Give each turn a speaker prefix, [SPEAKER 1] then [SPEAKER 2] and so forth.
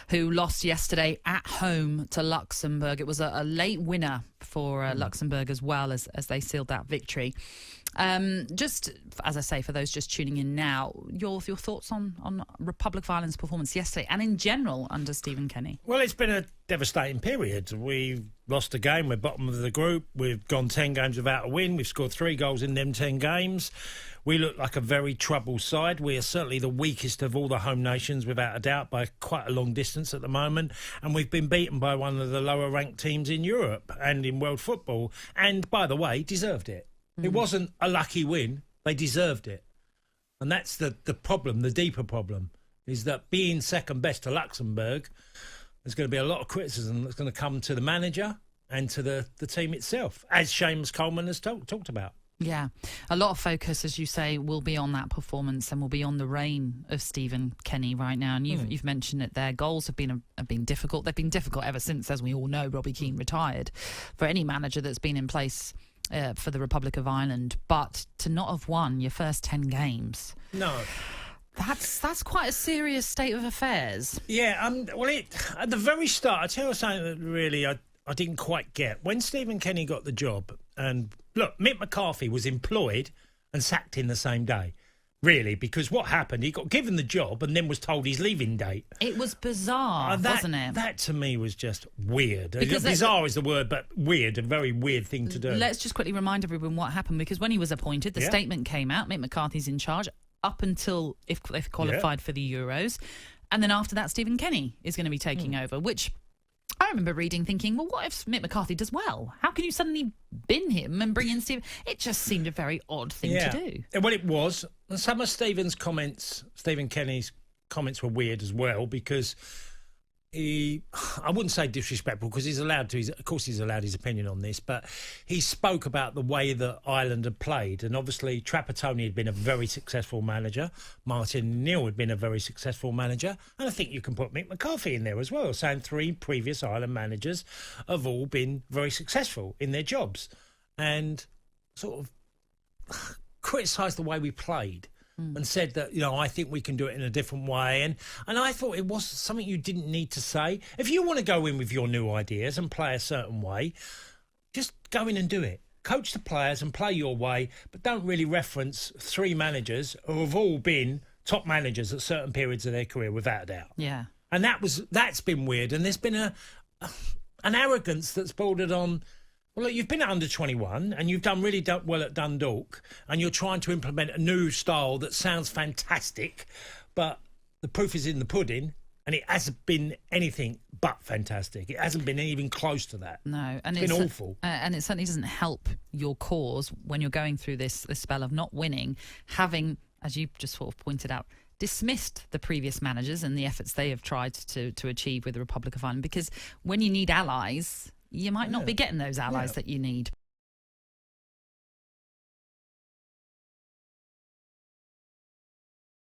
[SPEAKER 1] who lost yesterday at home to Luxembourg. It was a late winner for Luxembourg as well as they sealed that victory. Just, as I say, for those just tuning in now, your thoughts on Republic of Ireland's performance yesterday and in general under Stephen Kenny?
[SPEAKER 2] Well, it's been a devastating period. We've lost a game. We're bottom of the group. We've gone 10 games without a win. We've scored 3 goals in them 10 games. We look like a very troubled side. We are certainly the weakest of all the home nations, without a doubt, by quite a long distance at the moment. And we've been beaten by one of the lower-ranked teams in Europe and in world football. And, by the way, deserved it. It wasn't a lucky win. They deserved it. And that's the problem, the deeper problem, is that being second best to Luxembourg, there's going to be a lot of criticism that's going to come to the manager and to the team itself, as Seamus Coleman has talked about.
[SPEAKER 1] Yeah, a lot of focus, as you say, will be on that performance and will be on the reign of Stephen Kenny right now. And you've mentioned it there. Goals have been difficult. They've been difficult ever since, as we all know, Robbie Keane retired, for any manager that's been in place for the Republic of Ireland. But to not have won your first 10 games...
[SPEAKER 2] No.
[SPEAKER 1] That's quite a serious state of affairs.
[SPEAKER 2] Yeah, well, at the very start, I tell you something that really I didn't quite get. When Stephen Kenny got the job, and look, Mick McCarthy was employed and sacked in the same day, really, because what happened, he got given the job and then was told his leaving date.
[SPEAKER 1] It was bizarre, wasn't it?
[SPEAKER 2] That, to me, was just weird. Bizarre is the word, but weird, a very weird thing to do.
[SPEAKER 1] Let's just quickly remind everyone what happened, because when he was appointed, the statement came out, Mick McCarthy's in charge, up until if qualified for the Euros. And then after that, Stephen Kenny is going to be taking over, which I remember reading thinking, well, what if Mick McCarthy does well? How can you suddenly bin him and bring in Stephen? It just seemed a very odd thing to do.
[SPEAKER 2] Well, it was. And some of Stephen Kenny's comments were weird as well, because I wouldn't say disrespectful, because he's allowed his opinion on this, but he spoke about the way that Ireland had played. And obviously Trapattoni had been a very successful manager. Martin Neal had been a very successful manager. And I think you can put Mick McCarthy in there as well, saying 3 previous Ireland managers have all been very successful in their jobs, and sort of criticised the way we played. And said that, I think we can do it in a different way. And I thought it was something you didn't need to say. If you want to go in with your new ideas and play a certain way, just go in and do it. Coach the players and play your way, but don't really reference 3 managers who have all been top managers at certain periods of their career, without a doubt.
[SPEAKER 1] Yeah.
[SPEAKER 2] And that's been weird. And there's been an arrogance that's bordered on... Well, look, you've been at under-21 and you've done really well at Dundalk, and you're trying to implement a new style that sounds fantastic, but the proof is in the pudding, and it hasn't been anything but fantastic. It hasn't been even close to that.
[SPEAKER 1] No. And
[SPEAKER 2] it's been awful.
[SPEAKER 1] And it certainly doesn't help your cause when you're going through this spell of not winning, having, as you just sort of pointed out, dismissed the previous managers and the efforts they have tried to achieve with the Republic of Ireland, because when you need allies... you might not be getting those allies that you need.